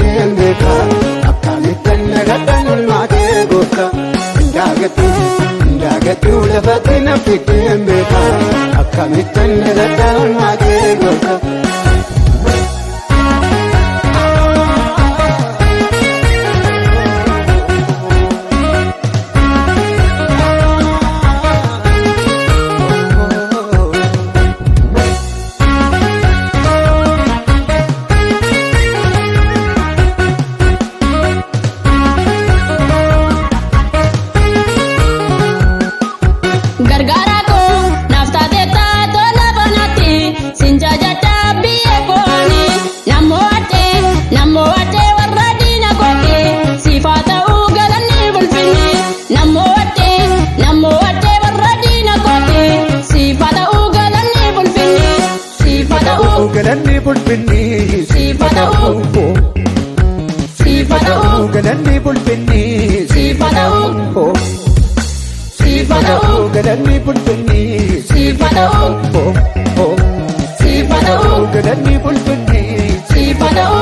fiddeen beeka akkamittan nagadhaan olmaatee goofta Indaagattu lafatti na fiddeen beeka akkamittan nagadhaan olmaatee goofta Galanni bulfinni sifata'u galanni bulfinni sifata'u galanni bulfinni sifata'u galanni bulfinni sifata'u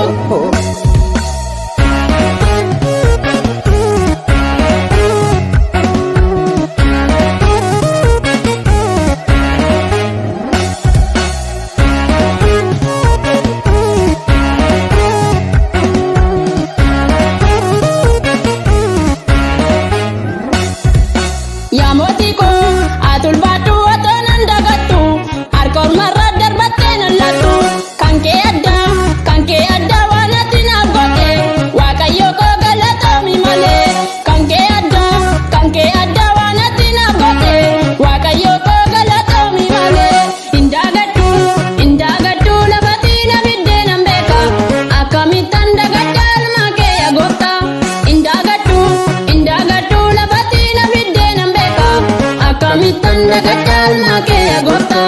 Nagadhaan makee goofta.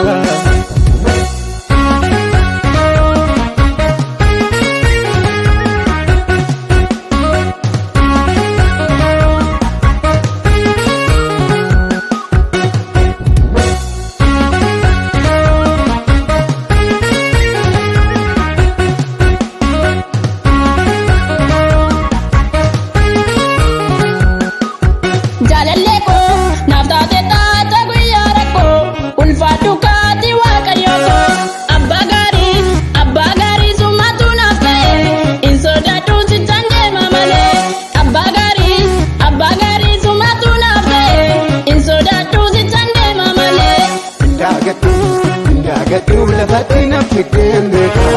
Jaalallee koo naaf taate taata guyyaa rakkoo ulfaadhu kaati waaqayyoo koo abbaa gaarii summaatu naaf ta'e hin sodaadhu sittan deema malee abbaa gaarii summaatu naaf ta'e hin sodaadhu sittan deema malee. Indaagattu lafatti na fiddeen beeka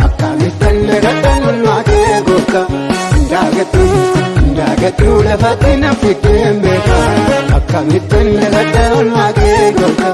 akkamittan nagadhaan olmaatee goofta Indaagattu lafatti na fiddeen beeka akkamittan nagadhaan olmaatee goofta.